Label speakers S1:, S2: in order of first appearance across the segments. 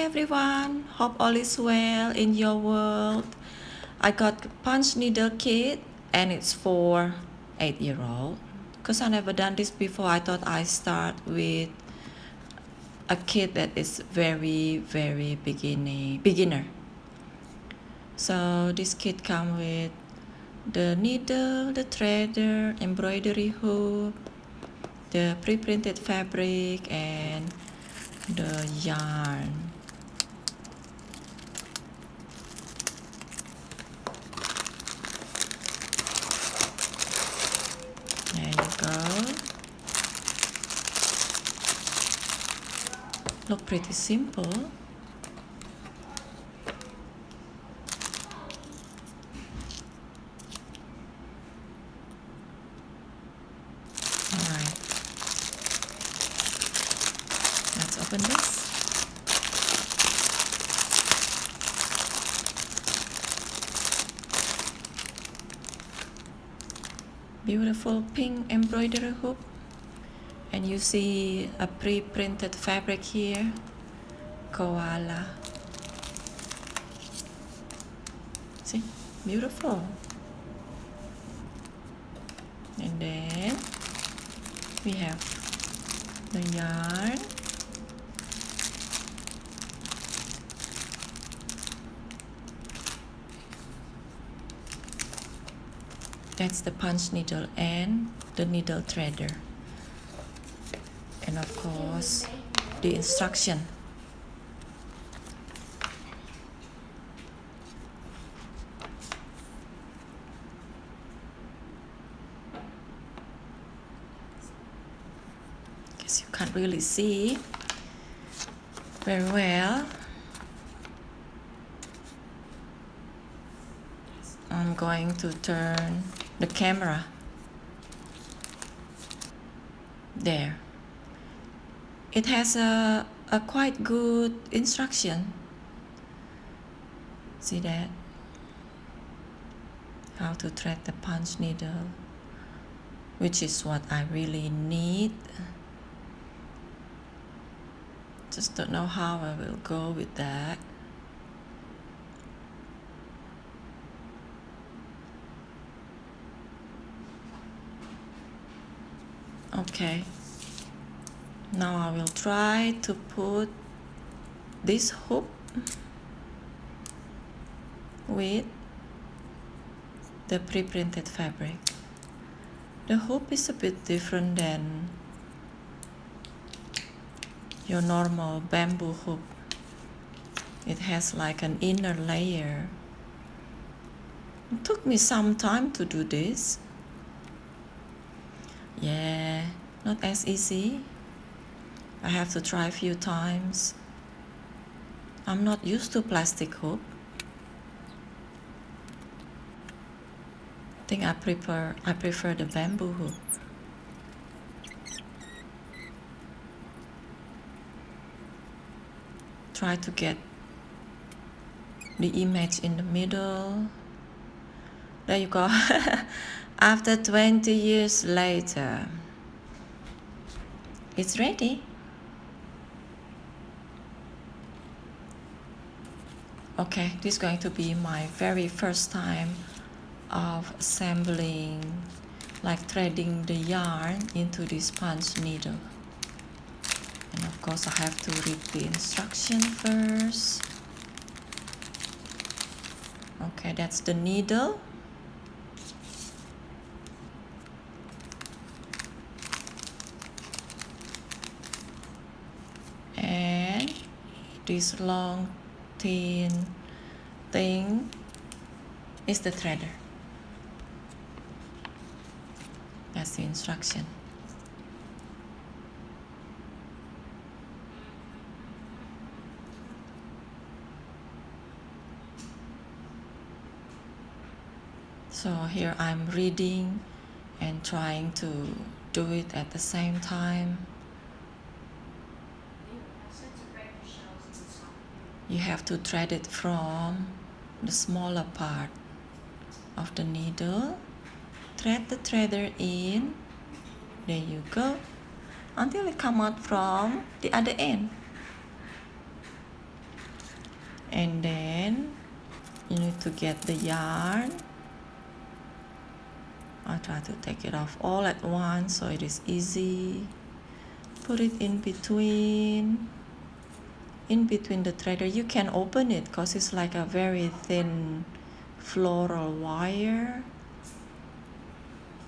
S1: everyone, hope all is well in your world. I got punch needle kit and it's for 8-year-old. Because I never done this before, I thought I start with a kit that is very beginner. So this kit come with the needle, the threader, embroidery hoop, the pre-printed fabric, and the yarn. There you go. Look pretty simple. Alright. Let's open this. Beautiful pink embroidery hoop, and you see a pre-printed fabric here, koala. See, beautiful. And then we have the yarn. That's the punch needle and the needle threader. And of course, the instruction. Guess you can't really see very well. I'm going to turn the camera. There. It has a quite good instruction. See that? How to thread the punch needle, which is what I really need. Just don't know how I will go with that. Okay, now I will try to put this hoop with the pre-printed fabric. The hoop is a bit different than your normal bamboo hoop. It has like an inner layer. It took me some time to do this. Yeah, not as easy. I have to try a few times. I'm not used to plastic hoop. I think I prefer the bamboo hoop. Try to get the image in the middle. There you go. After 20 years later, it's ready. Okay, this is going to be my very first time of assembling, like threading the yarn into this punch needle. And of course I have to read the instruction first. Okay, that's the needle. And this long thin thing is the threader. That's the instruction. So here I'm reading and trying to do it at the same time. You have to thread it from the smaller part of the needle. Thread the threader in. There you go. Until it come out from the other end. and then you need to get the yarn. I'll try to take it off all at once so it is easy. Put it in between the threader. You can open it because it's like a very thin floral wire.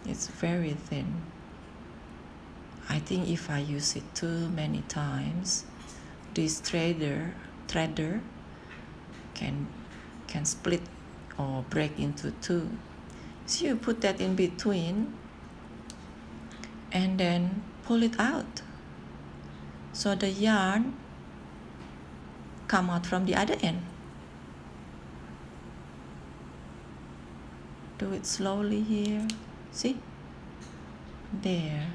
S1: It's very thin. I think if I use it too many times, this threader can split or break into two. So you put that in between and then pull it out. So the yarn come out from the other end. Do it slowly here. See? There.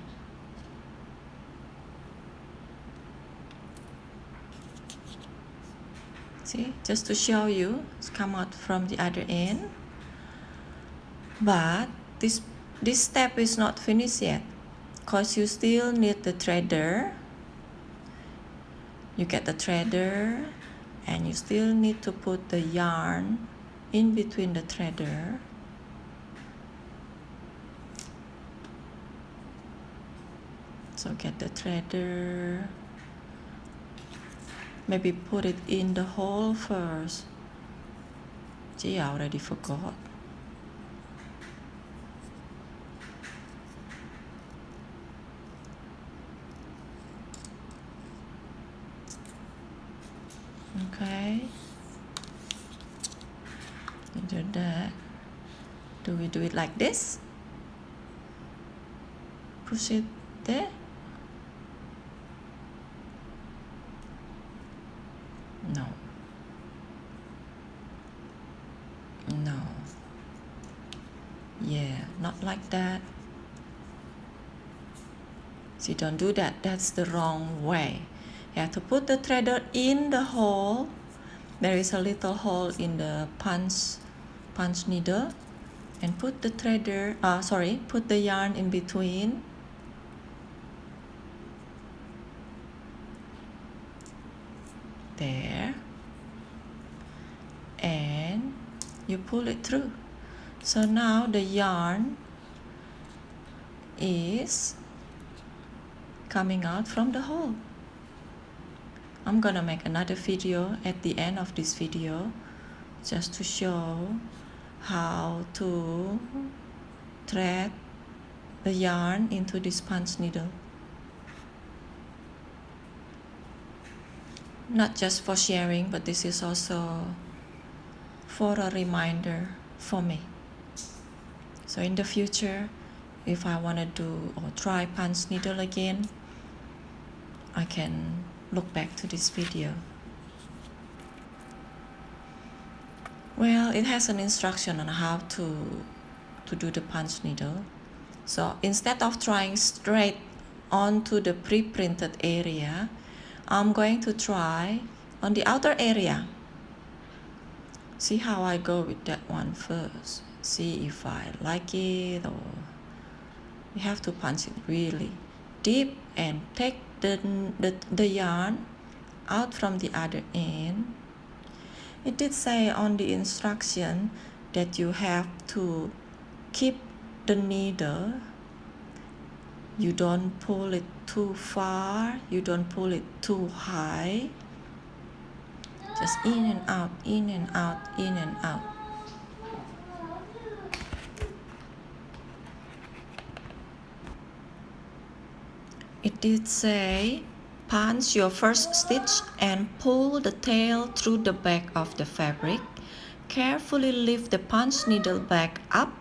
S1: See? Just to show you, it's come out from the other end. But this step is not finished yet, because you still need the threader. You get the threader and you still need to put the yarn in between the threader. So get the threader, maybe put it in the hole first. Gee, I already forgot. Okay, you do that. Do we do it like this? Push it there? No. No. Yeah, not like that. See, don't do that. That's the wrong way. You have to put the threader in the hole. There is a little hole in the punch needle, and put the threader, put the yarn in between. There. And you pull it through. So now the yarn is coming out from the hole. I'm gonna make another video at the end of this video just to show how to thread the yarn into this punch needle. Not just for sharing, but this is also for a reminder for me. So in the future, if I want to do or try punch needle again, I can look back to this video. Well, it has an instruction on how to do the punch needle. So instead of trying straight onto the pre-printed area, I'm going to try on the outer area. See how I go with that one first. See if I like it, or you have to punch it really deep and take the yarn out from the other end. It did say on the instruction that you have to keep the needle. You don't pull it too far, you don't pull it too high. Just in and out, in and out, in and out. It did say, punch your first stitch and pull the tail through the back of the fabric. Carefully lift the punch needle back up,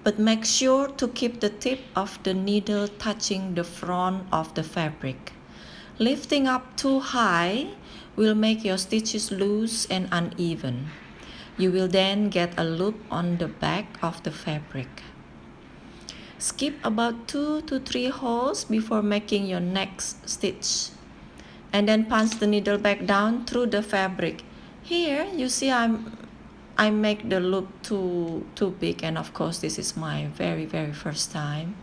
S1: but make sure to keep the tip of the needle touching the front of the fabric. Lifting up too high will make your stitches loose and uneven. You will then get a loop on the back of the fabric. Skip about 2 to 3 holes before making your next stitch, and then punch the needle back down through the fabric. Here you see I make the loop too big, and of course this is my very first time.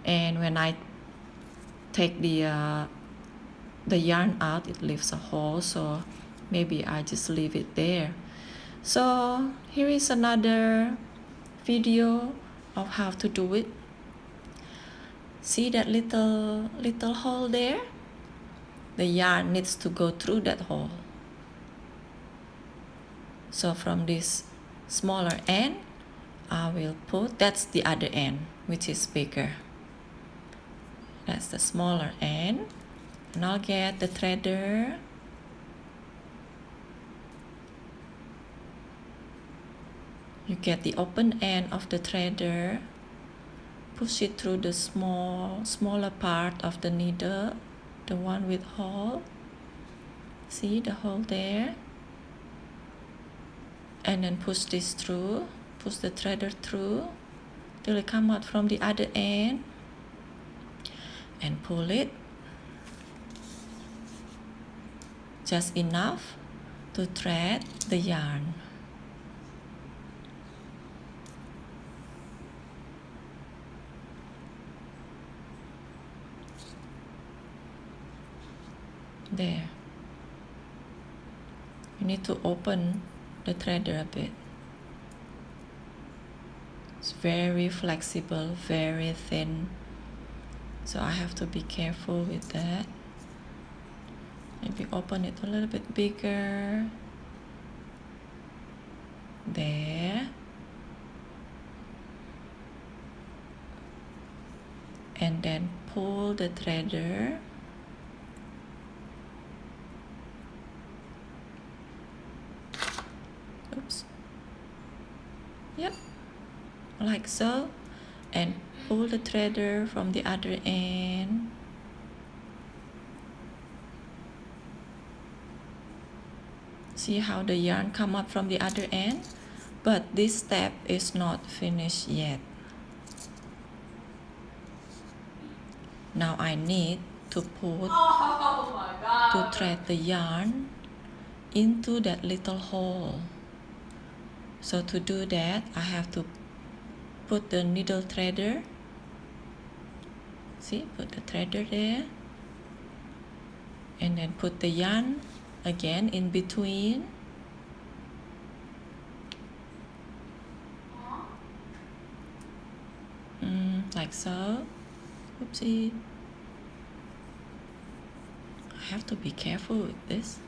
S1: And when I take the yarn out, it leaves a hole, so maybe I just leave it there. So here is another video of how to do it. See that little hole there? The yarn needs to go through that hole. So from this smaller end, I will put, that's the other end, which is bigger. That's the smaller end. And I'll get the threader. You get the open end of the threader. Push it through the smaller part of the needle, the one with hole. See the hole there? And then push this through, push the threader through till it come out from the other end, and pull it just enough to thread the yarn. There. You need to open the threader a bit. It's very flexible, very thin, so I have to be careful with that. Maybe open it a little bit bigger. There. And then pull the threader. Oops. Yep, like so. And pull the threader from the other end. See how the yarn come up from the other end? But this step is not finished yet. Now I need to put, to thread the yarn into that little hole. So to do that, I have to put the needle threader. See, put the threader there. And then put the yarn again in between. Like so. Oopsie. I have to be careful with this.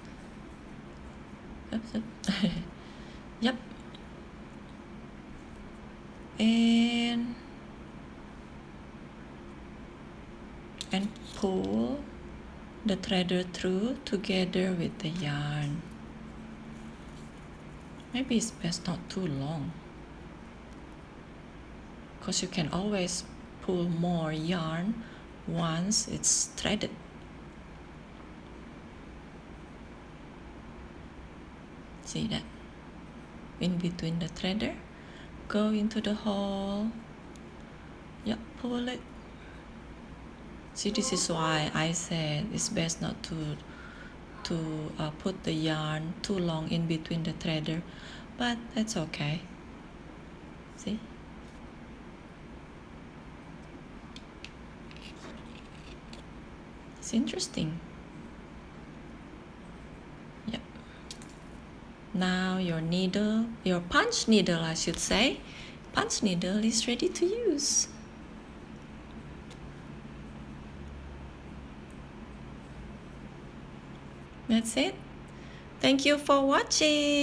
S1: Oops. Yep. And pull the threader through together with the yarn. Maybe it's best not too long, because you can always pull more yarn once it's threaded. See that? In between the threader, go into the hole. Yep, pull it. See, this is why I said it's best not to put the yarn too long in between the threader, but that's okay. See? It's interesting. Yep. Now your needle, your punch needle, I should say, punch needle is ready to use. That's it. Thank you for watching.